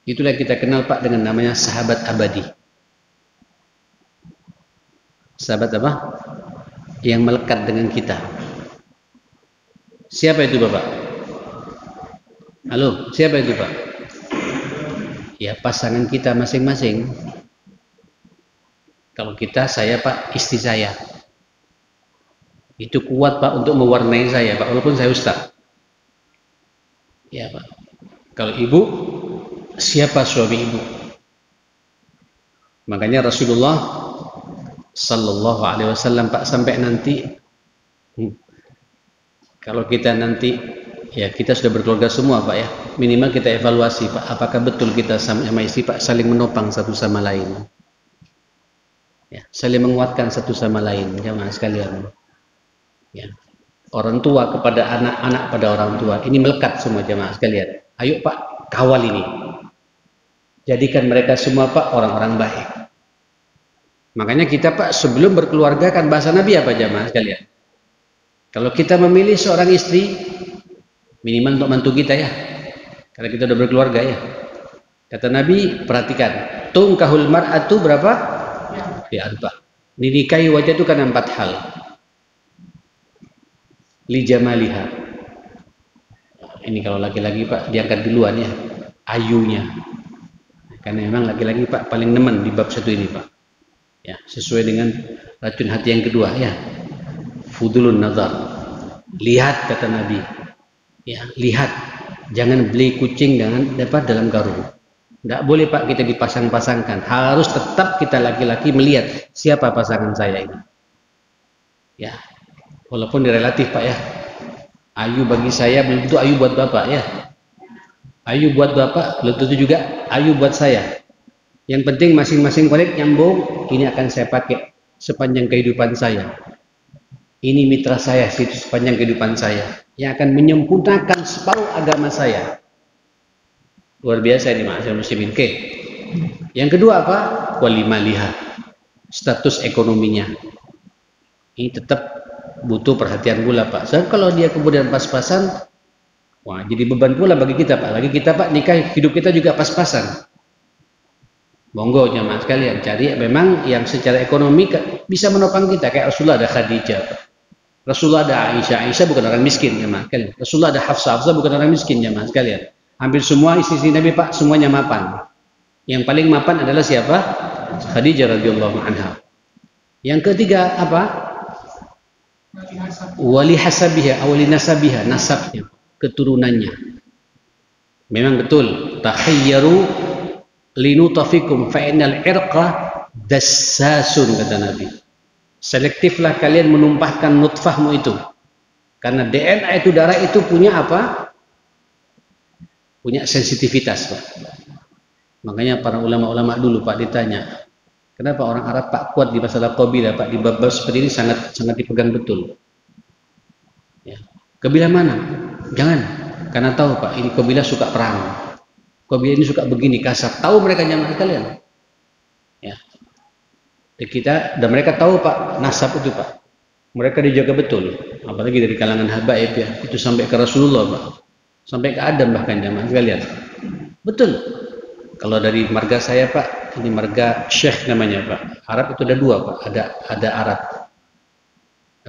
itulah kita kenal Pak dengan namanya sahabat abadi. Sahabat apa? Yang melekat dengan kita. Siapa itu Bapak? Halo, siapa itu Pak? Ya pasangan kita masing-masing. Kalau kita, saya Pak, istri saya. Itu kuat Pak untuk mewarnai saya Pak, walaupun saya ustaz. Ya Pak. Kalau ibu, siapa suami ibu? Makanya Rasulullah Sallallahu Alaihi Wasallam Pak, sampai nanti kalau kita nanti, ya kita sudah berkeluarga semua Pak ya, minimal kita evaluasi Pak, apakah betul kita sama istri Pak saling menopang satu sama lain, ya, saling menguatkan satu sama lain jamaah sekalian. Ya, orang tua kepada anak, anak pada orang tua, ini melekat semua jamaah sekalian. Ayo Pak, kawal ini, jadikan mereka semua Pak orang-orang baik. Makanya kita Pak sebelum berkeluarga kan bahasa Nabi apa jamaah sekalian? Kalau kita memilih seorang istri, minimal untuk mantu kita ya, karena kita udah berkeluarga ya. Kata Nabi, perhatikan, tungkahul mar'atu berapa? Ya 4. Dinikahi wajah itu kan 4 hal. Li jamaliha. Ini kalau laki-laki Pak diangkat duluan ya, ayunya. Karena memang laki-laki Pak paling nemen di bab 1 ini Pak. Ya, sesuai dengan racun hati yang kedua ya. Fudulun nazar. Lihat kata Nabi. Ya, lihat. Jangan beli kucing dengan dapat dalam karung. Tidak boleh Pak kita dipasang-pasangkan. Harus tetap kita laki-laki melihat siapa pasangan saya ini. Ya. Walaupun relatif Pak ya. Ayu bagi saya belum tentu ayu buat Bapak ya. Ayu buat Bapak belum tentu juga ayu buat saya. Yang penting masing-masing kulit nyambung, ini akan saya pakai sepanjang kehidupan saya. Ini mitra saya sepanjang kehidupan saya, yang akan menyempurnakan separuh agama saya. Luar biasa ini ma'asyar muslimin. Oke. Yang kedua apa? Walimaliha. Status ekonominya. Ini tetap butuh perhatian pula Pak. So, kalau dia kemudian pas-pasan, wah jadi beban pula bagi kita Pak. Lagi kita Pak nikah, hidup kita juga pas-pasan. Monggo jamaah sekalian, cari memang yang secara ekonomi bisa menopang kita. Kayak Rasulullah ada Khadijah, Rasulullah ada Aisyah. Aisyah bukan orang miskin jamaah sekalian. Rasulullah ada Hafsah bukan orang miskin jamaah sekalian. Hampir semua istri Nabi Pak semuanya mapan. Yang paling mapan adalah siapa? Khadijah radhiyallahu anha. Yang ketiga apa? Wali hasabiha, wali nasabiha, nasabnya, keturunannya. Memang betul. Takhayyaru linutafikum fa innal irqa dassasun, kata Nabi. Selektiflah kalian menumpahkan nutfahmu itu. Karena DNA itu, darah itu punya apa? Punya sensitivitas, Pak. Makanya para ulama-ulama dulu, Pak, ditanya, kenapa orang Arab, Pak, kuat di masalah qabilah, Pak, di bab seperti ini sangat dipegang betul. Ya. Qabilah mana? Jangan, karena tahu, Pak, ini qabilah suka perang. Qabilah ini suka begini, kasar. Tahu mereka nyaman kalian. Ya. Dan mereka tahu, Pak, nasab itu, Pak. Mereka dijaga betul. Apalagi dari kalangan habaib, ya. Itu sampai ke Rasulullah, Pak. Sampai ke Adam bahkan zaman sekalian. Betul. Kalau dari marga saya, Pak, ini marga Syekh namanya, Pak. Arab itu ada dua, Pak. Ada Arab.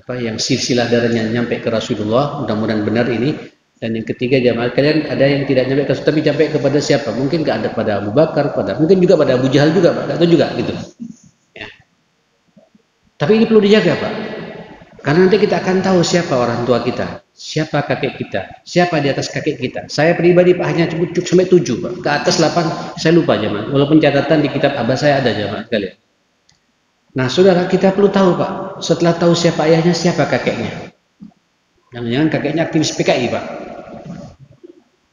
Apa yang silsilah darahnya nyampe ke Rasulullah, mudah-mudahan benar ini. Dan yang ketiga, jamaah kalian ada yang tidak nyampe ke, tapi sampai kepada siapa? Mungkin ada pada Abu Bakar, mungkin juga pada Abu Jahal juga, Pak. Atau juga gitu. Ya. Tapi ini perlu dijaga, Pak. Karena nanti kita akan tahu siapa orang tua kita, siapa kakek kita, siapa di atas kakek kita. Saya pribadi, Pak, hanya cukup sampai 7, Pak. Ke atas 8 saya lupa, jemaah. Walaupun catatan di kitab abah saya ada, jemaah sekalian. Nah, saudara, kita perlu tahu, Pak. Setelah tahu siapa ayahnya, siapa kakeknya. Jangan-jangan kakeknya aktivis PKI, Pak.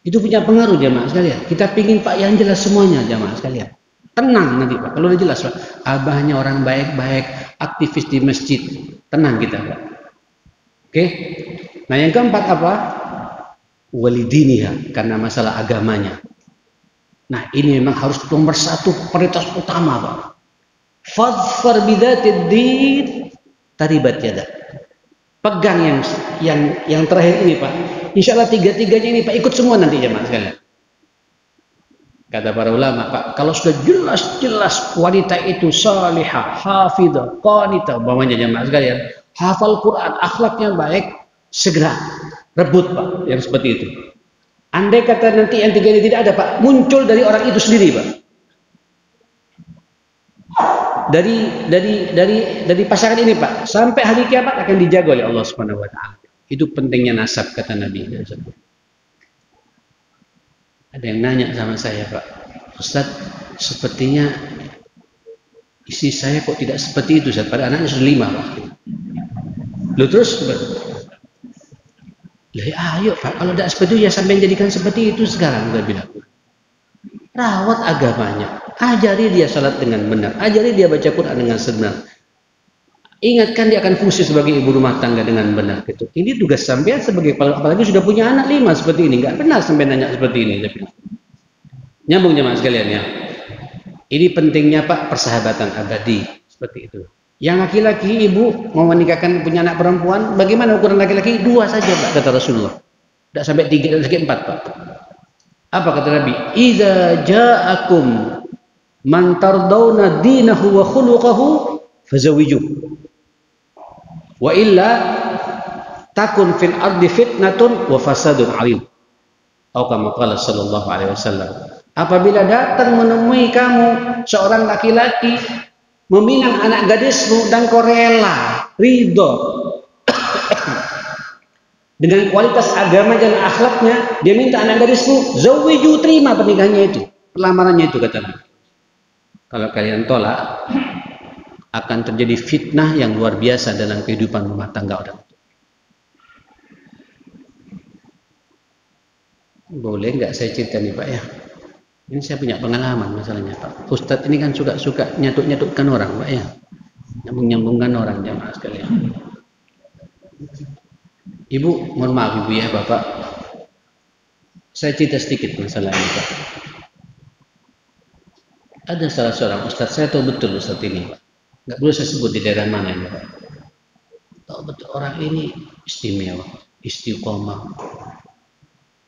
Itu punya pengaruh, jemaah sekalian. Kita pingin, Pak, yang jelas semuanya, jemaah sekalian. Tenang nanti, Pak. Kalau udah jelas, Pak, abahnya orang baik-baik, aktivis di masjid, tenang kita, Pak. Oke. Nah, yang keempat apa? Walidiniha, karena masalah agamanya. Nah, ini memang harus nomor satu, prioritas utama, Pak. Fadfar bidzatid din taribat yada. Pegang yang terakhir ini, Pak. Insya Allah tiga-tiganya ini, Pak, ikut semua nanti, jemaah sekalian. Kata para ulama, Pak, kalau sudah jelas-jelas wanita itu salihah, hafidzah, qanitah, umpamanya, jemaah sekalian, hafal Quran, akhlaknya baik, segera rebut, Pak, yang seperti itu. Andai kata nanti yang tiga ini tidak ada, Pak, muncul dari orang itu sendiri, Pak. Dari pasangan ini, Pak, sampai hari kiamat akan dijaga oleh Allah Subhanahu wa taala. Itu pentingnya nasab, kata Nabi. Ada yang nanya sama saya, Pak, Ustadz, sepertinya istri saya kok tidak seperti itu, Ustadz, pada anaknya sudah 5, Pak. Lalu terus, ayo, Pak, kalau tidak seperti itu ya sampai jadikan seperti itu sekarang, udah bilang. Rawat agamanya, ajari dia salat dengan benar, ajari dia baca Quran dengan benar. Ingatkan dia akan fungsi sebagai ibu rumah tangga dengan benar, gitu. Ini tugas sampean sebagai, apalagi sudah punya anak 5 seperti ini, nggak benar sampai nanya seperti ini. Nyambung, jemaah sekalian, ya. Ini pentingnya, Pak, persahabatan abadi seperti itu. Yang laki-laki, ibu mau menikahkan punya anak perempuan, bagaimana ukuran laki-laki? 2 saja, Pak, kata Rasulullah. Tidak sampai 3, tidak sampai 4, Pak. Apa kata Nabi? Idza ja'akum man tardawna dinahu wa khuluquhu fazawijuh. Wa illa takun fil ardi fitnatun wa fasadun 'alim. Atau kama qala sallallahu alaihi wasallam. Apabila datang menemui kamu seorang laki-laki meminang anak gadismu dan kau rela, ridho dengan kualitas agama dan akhlaknya, dia minta anak gadismu, zawiju, terima pernikahannya itu, pelamarannya itu, kata Nabi. Kalau kalian tolak, akan terjadi fitnah yang luar biasa dalam kehidupan rumah tangga orang. Boleh nggak saya cerita nih, Pak, ya? Ini saya punya pengalaman masalahnya, Pak. Ustadz ini kan suka nyatuk-nyatukkan orang, Pak, ya, nyambung-nyambungkan orang, jamaah sekalian. Ibu, mohon maaf, Ibu, ya, Bapak, saya cerita sedikit masalah ini, Pak. Ada salah seorang ustadz, saya tahu betul ustadz ini, Pak. Nggak perlu saya sebut di daerah mana ini, Pak. Tahu betul orang ini istimewa, istiqomah,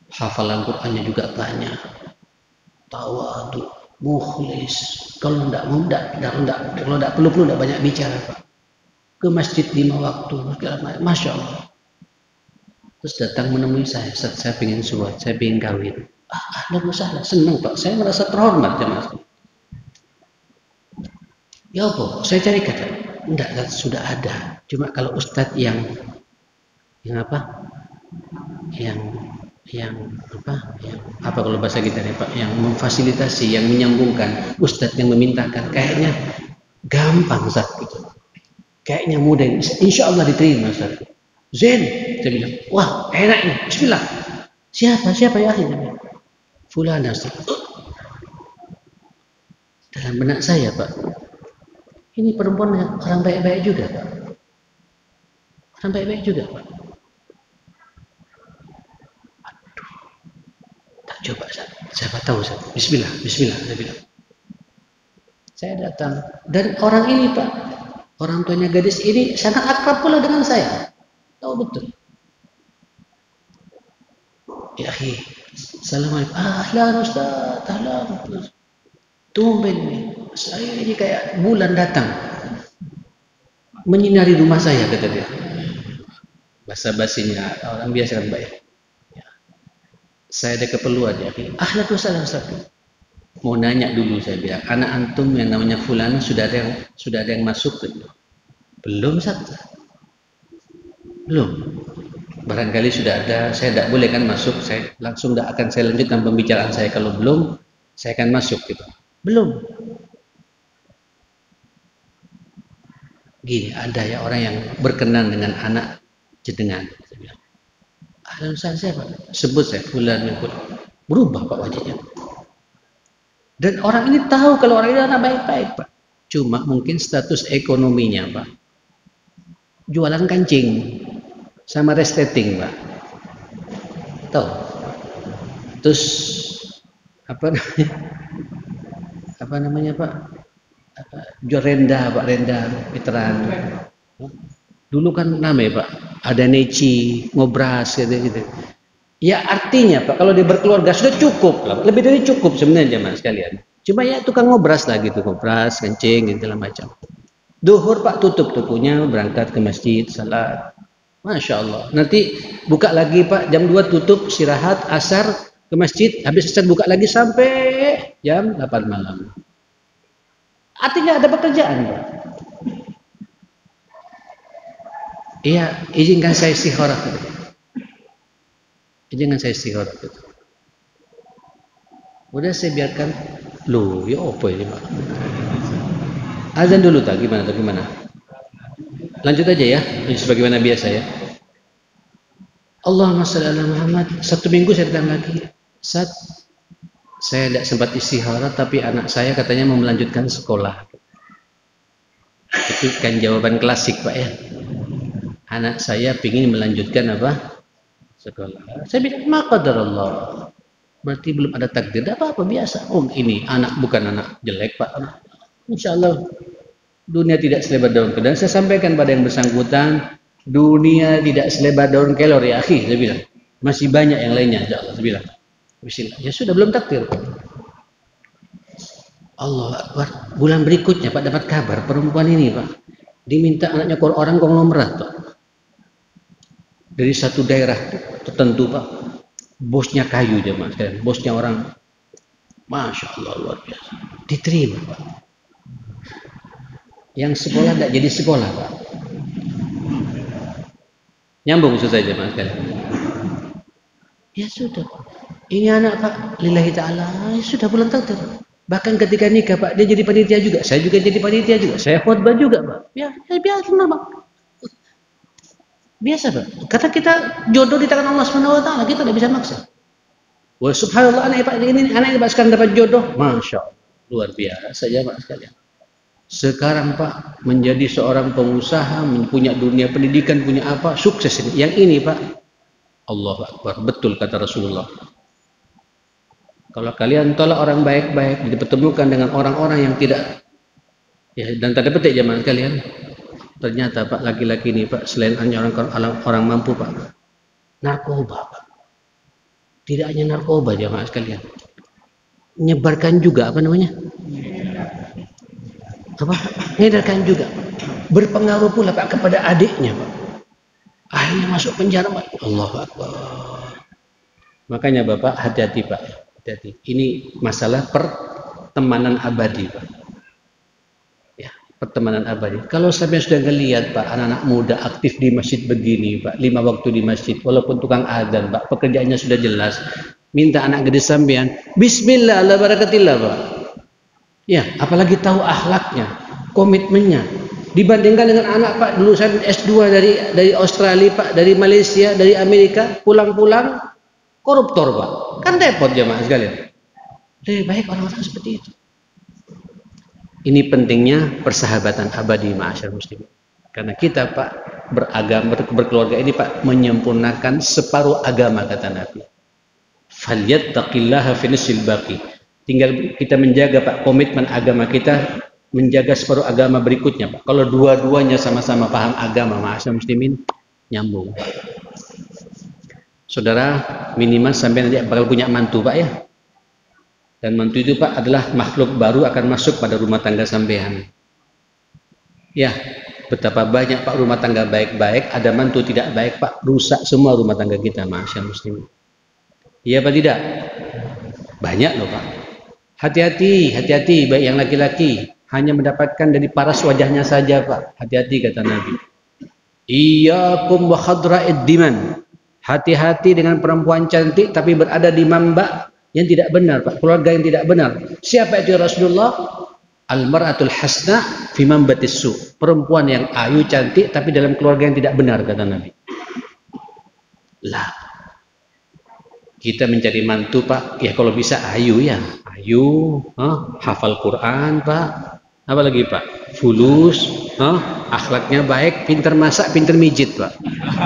hafalan Qur'annya juga banyak, tawadu, mukhlis. Kalau tidak perlu tidak banyak bicara, Pak. Ke masjid 5 waktu, masya Allah. Terus datang menemui saya, saya pengen suat, saya pengen kawin. Ada masalah, senang, Pak. Saya merasa terhormat, jemaah. Ya apa? Saya cari kata. Enggak, sudah ada. Cuma kalau ustadz yang apa? Yang apa kalau bahasa kita nih Pak, yang memfasilitasi, yang menyambungkan, ustadz yang memintakan, kayaknya gampang Ustaz gitu. Kayaknya mudah, insya Allah diterima Ustaz. Zen, saya bilang, wah enak ini, bismillah. Siapa ya akhirnya? Fulana Ustaz. Dalam benak saya Pak, ini perempuan orang baik-baik juga Pak. Orang baik-baik juga Pak. Coba siapa tahu Ustaz. Bismillah saya bilang. Saya datang dan orang ini Pak, orang tuanya gadis ini sangat akrab pula dengan saya. Tahu betul. Ya akhi, assalamualaikum. Ahlan Ustaz, ahlan. Tumben nih, saya ini kayak bulan datang menyinari rumah saya, kata dia. Bahasa basinya orang biasa kan baik. Saya ada keperluan ya. Ahlan Ustaz. Mau nanya dulu saya bilang, anak antum yang namanya Fulana sudah ada yang masuk tuh? Belum Ustaz. Belum. Barangkali sudah ada, saya tidak boleh kan masuk, saya langsung tidak akan saya lanjutkan pembicaraan saya kalau belum, saya akan masuk gitu. Belum. Gini, ada ya orang yang berkenan dengan anak jenengan. Saya bilang, ahlan Ustaz siapa? Sebut saya Fulan bin Fulan. Berubah Pak wajahnya. Dan orang ini tahu kalau orang ini anak baik-baik Pak. Cuma mungkin status ekonominya Pak. Jualan kancing sama resetting Pak. Tahu? Terus apa namanya Pak? Jual renda Pak, renda veteran. Dulu kan namanya Pak, ada neci, ngobras gitu. Ya artinya Pak, kalau dia berkeluarga sudah cukup lah, lebih dari cukup sebenarnya jemaah sekalian. Cuma ya tukang ngobras lah gitu, ngobras, kencing, gitu lah macam. Duhur Pak tutup tokonya, berangkat ke masjid, salat. Masya Allah. Nanti buka lagi Pak, jam 2 tutup, istirahat, asar, ke masjid, habis asar buka lagi sampai jam 8 malam. Artinya ada pekerjaan Pak. Iya, izinkan saya istikharah. Izinkan saya istikharah. Udah saya biarkan. Loh, ya apa ini Pak? Azan dulu tak? Gimana? Lanjut aja ya, sebagaimana biasa ya. Allahumma shalli ala Muhammad. 1 minggu saya datang lagi. Saya tidak sempat istikharah, tapi anak saya katanya mau melanjutkan sekolah. Itu kan jawaban klasik Pak ya. Anak saya ingin melanjutkan apa? Sekolah. Saya bilang, maka Allah. Berarti belum ada takdir. Tidak apa-apa, biasa. Oh ini anak bukan anak jelek Pak. Insya Allah dunia tidak selebar daun kelor. Dan saya sampaikan pada yang bersangkutan, dunia tidak selebar daun kelor ya akhi. Saya bilang, masih banyak yang lainnya. Insya Allah. Saya bilang, bismillah. Ya sudah belum takdir. Allah Akbar. Bulan berikutnya Pak dapat kabar perempuan ini Pak diminta anaknya ke orang konglomerat Pak. Dari satu daerah tertentu Pak, bosnya kayu jemaah sekalian, bosnya orang, masya Allah luar biasa, diterima Pak. Yang sekolah tidak jadi sekolah Pak. Nyambung susah jemaah sekalian. Ya sudah Pak. Ini anak Pak, lillahi ta'ala, ya sudah bulan takdir. Bahkan ketika nikah Pak, dia jadi panitia juga, saya juga jadi panitia juga, saya khutbah juga Pak. Ya biasa normal. Biasa Pak, kata kita jodoh di tangan Allah SWT, kita tidak bisa maksa. Wah subhanallah, anak ini Pak sekarang dapat jodoh, masya Allah, luar biasa ya Pak sekalian. Sekarang Pak menjadi seorang pengusaha, punya dunia pendidikan, punya apa, sukses ini. Yang ini Pak, Allahu Akbar, betul kata Rasulullah. Kalau kalian tolak orang baik-baik, dipertemukan dengan orang-orang yang tidak, ya dan tanda petik zaman kalian. Ternyata Pak laki-laki ini Pak selain hanya orang mampu Pak, narkoba Pak. Tidak hanya narkoba jemaah sekalian, menyebarkan juga apa namanya? Apa? Menyebarkan juga. Berpengaruh pula Pak kepada adiknya Pak. Akhirnya masuk penjara Pak. Allahu Akbar. Makanya Bapak hati-hati Pak. Hati-hati. Ini masalah pertemanan abadi Pak. pertemanan abadi. Kalau sampai sudah ngelihat Pak, anak-anak muda aktif di masjid begini Pak, 5 waktu di masjid, walaupun tukang adzan Pak, pekerjaannya sudah jelas, minta anak gede sampean, Bismillah ala barakatillah Pak. Ya, apalagi tahu akhlaknya, komitmennya. Dibandingkan dengan anak Pak lulusan S2 dari Australia Pak, dari Malaysia, dari Amerika, pulang-pulang koruptor Pak. Kan repot jemaah sekalian. Lebih baik orang-orang seperti itu. Ini pentingnya persahabatan abadi ma'asyar muslimin. Karena kita Pak beragama, berkeluarga ini Pak menyempurnakan separuh agama kata Nabi. Falyattaqillaha fi nisfil baqi. Tinggal kita menjaga Pak komitmen agama kita, menjaga separuh agama berikutnya Pak. Kalau dua-duanya sama-sama paham agama ma'asyar muslimin, nyambung. Saudara, minimal sampai nanti bakal punya mantu Pak ya. Dan mantu itu Pak adalah makhluk baru akan masuk pada rumah tangga sampean. Ya, betapa banyak Pak rumah tangga baik-baik, ada mantu tidak baik Pak, rusak semua rumah tangga kita, ma'asyar muslimin. Iya apa tidak? Banyak loh Pak. Hati-hati, hati-hati baik yang laki-laki, hanya mendapatkan dari paras wajahnya saja Pak. Hati-hati kata Nabi. Iyyakum wa khadra'id diman. Hati-hati dengan perempuan cantik tapi berada di mamba yang tidak benar Pak, keluarga yang tidak benar. Siapa itu Rasulullah? Al-mar'atul hasna fi mambatis su. Perempuan yang ayu cantik tapi dalam keluarga yang tidak benar kata Nabi. Lah. Kita mencari mantu Pak, ya kalau bisa ayu ya. Ayu, hafal Quran Pak. Apa lagi Pak? Fulus, akhlaknya baik, pintar masak, pintar mijit Pak.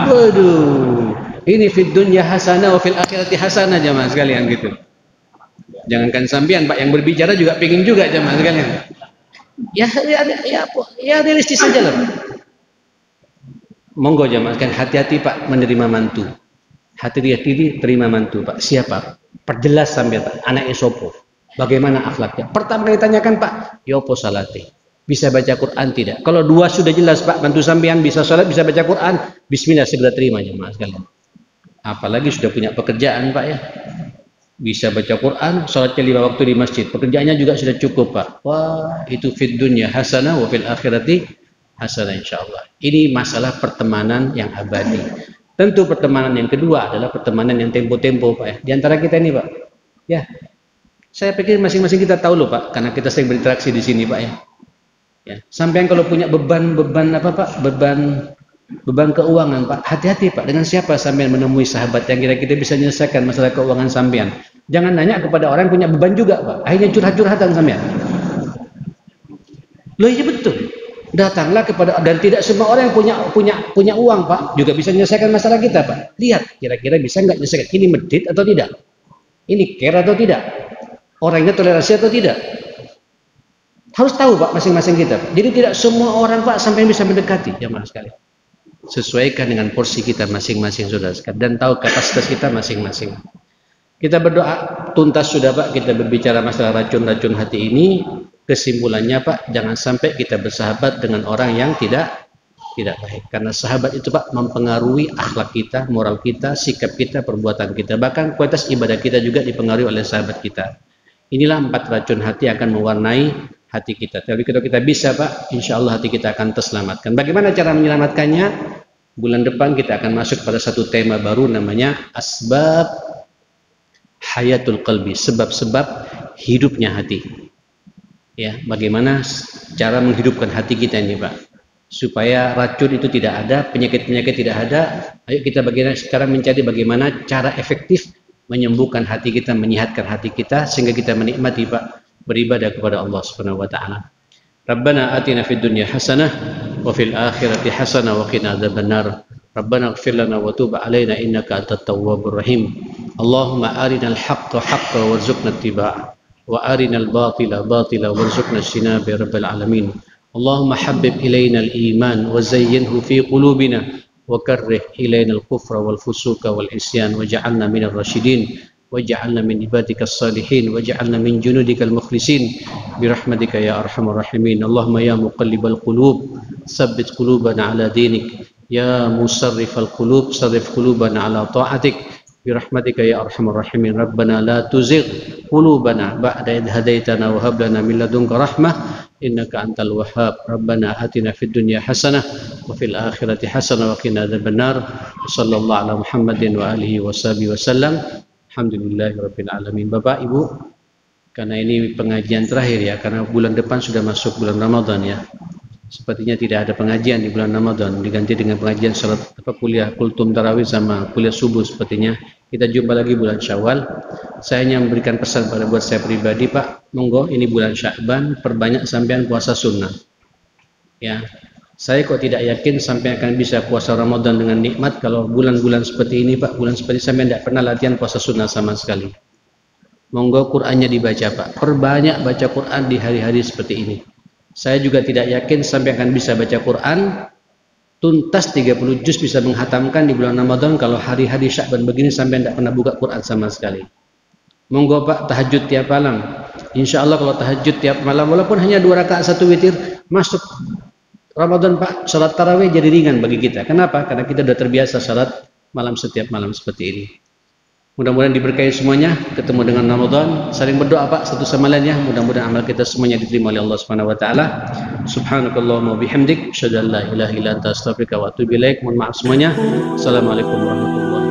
Waduh. Ini fid dunya hasanah wa fil akhirati hasanah jemaah sekalian gitu. Jangankan sampean Pak yang berbicara juga pingin juga jemaah sekalian. Ya realistis saja lah Pak. Monggo jemaah sekalian hati-hati Pak menerima mantu. Hati-hati terima mantu Pak. Siapa? Perjelas sampean Pak. Anaknya sopo? Bagaimana akhlaknya? Pertama kali tanyakan Pak, yopo salate? Bisa baca Quran tidak? Kalau dua sudah jelas Pak, mantu sampean bisa salat, bisa baca Quran, bismillah segera terima jemaah sekalian. Apalagi sudah punya pekerjaan Pak ya. Bisa baca Quran, sholatnya 5 waktu di masjid, pekerjaannya juga sudah cukup Pak. Wah, itu fid dunya hasanah wa fil akhirati hasanah insyaallah. Ini masalah pertemanan yang abadi. Tentu pertemanan yang kedua adalah pertemanan yang tempo-tempo Pak ya. Di antara kita ini Pak. Ya. Saya pikir masing-masing kita tahu loh Pak, karena kita sering berinteraksi di sini Pak ya. Ya, sampean kalau punya beban apa Pak? Beban keuangan Pak, hati-hati Pak dengan siapa sampean menemui sahabat yang kira-kira bisa menyelesaikan masalah keuangan sampean. Jangan nanya kepada orang yang punya beban juga Pak, akhirnya curhat-curhatan sampean. Loh iya betul. Datanglah kepada, dan tidak semua orang yang punya uang Pak juga bisa menyelesaikan masalah kita Pak. Lihat kira-kira bisa nggak menyelesaikan, ini medit atau tidak, ini care atau tidak, orangnya toleransi atau tidak. Harus tahu Pak masing-masing kita Pak. Jadi tidak semua orang Pak sampai bisa mendekati jamaah sekalian. Sesuaikan dengan porsi kita masing-masing saudara sekalian dan tahu kapasitas kita masing-masing. Kita berdoa tuntas sudah Pak, kita berbicara masalah racun-racun hati ini. Kesimpulannya Pak, jangan sampai kita bersahabat dengan orang yang tidak baik, karena sahabat itu Pak mempengaruhi akhlak kita, moral kita, sikap kita, perbuatan kita, bahkan kualitas ibadah kita juga dipengaruhi oleh sahabat kita. Inilah 4 racun hati yang akan mewarnai hati kita. Tapi kalau kita bisa Pak, insya Allah hati kita akan terselamatkan. Bagaimana cara menyelamatkannya? Bulan depan kita akan masuk pada satu tema baru namanya asbab hayatul qalbi, sebab-sebab hidupnya hati. Ya, bagaimana cara menghidupkan hati kita ini Pak, supaya racun itu tidak ada, penyakit-penyakit tidak ada. Ayo kita sekarang mencari bagaimana cara efektif menyembuhkan hati kita, menyehatkan hati kita sehingga kita menikmati Pak beribadah kepada Allah Subhanahu wa taala. Rabbana atina fid dunya hasanah wa fil akhirati hasanah wa qina adzabannar. Rabbana ighfir lana wa tub 'alaina innaka antat tawwabur rahim. Allahumma arinal haqqo haqqan warzuqna ittiba'ah wa arinal batila batila warzuqna ijtinaba ya rabbal alamin. Allahumma habbib ilaina al-iman wa zayyinhu fi qulubina wa karrih ilaina al-kufra wal fusuqa wal isyan waj'alna minal rasyidin waj'alna min ibadika as-salihin waj'alna min junudikal mukhlisin birahmatika ya arhamar rahimin. Allahumma ya muqallibal qulub tsabbit qulubana ala dinik, ya musarrifal qulub sarrif qulubana ala ta'atik birahmatika ya arhamar rahimin. Rabbana la tuzigh qulubana ba'da idh hadaitana wa hab lana min ladunka rahmah innaka antal wahhab. Rabbana atina fid dunya hasanah wa fil akhirati hasanah wa qina adzabannar. Sallallahu ala Muhammadin wa alihi washabihi wasallam. Alhamdulillahirabbil alamin. Bapak Ibu, karena ini pengajian terakhir ya, karena bulan depan sudah masuk bulan Ramadan ya. Sepertinya tidak ada pengajian di bulan Ramadan, diganti dengan pengajian salat kuliah kultum tarawih sama kuliah subuh sepertinya. Kita jumpa lagi bulan Syawal. Saya hanya memberikan pesan pada buat saya pribadi, Pak, monggo ini bulan Sya'ban perbanyak sampean puasa sunnah. Ya. Saya kok tidak yakin sampai akan bisa puasa Ramadan dengan nikmat kalau bulan-bulan seperti ini, Pak, bulan seperti sampean tidak pernah latihan puasa sunnah sama sekali. Monggo Qur'annya dibaca, Pak. Perbanyak baca Qur'an di hari-hari seperti ini. Saya juga tidak yakin sampai akan bisa baca Quran tuntas 30 juz bisa menghatamkan di bulan Ramadan kalau hari-hari Sya'ban begini sampai tidak pernah buka Quran sama sekali. Monggo Pak, tahajud tiap malam. Insya Allah kalau tahajud tiap malam walaupun hanya 2 rakaat 1 witir, masuk Ramadan Pak, salat tarawih jadi ringan bagi kita. Kenapa? Karena kita sudah terbiasa salat malam setiap malam seperti ini. Mudah-mudahan diberkahi semuanya, ketemu dengan Ramadan, saling berdoa Pak satu sama lain ya, mudah-mudahan amal kita semuanya diterima oleh Allah Subhanahu wa taala. Subhanakallahumma bihamdik, asyhadu an la ilaha illa anta astaghfiruka wa atubu ilaik. Mohon maaf semuanya. Assalamualaikum warahmatullahi wabarakatuh.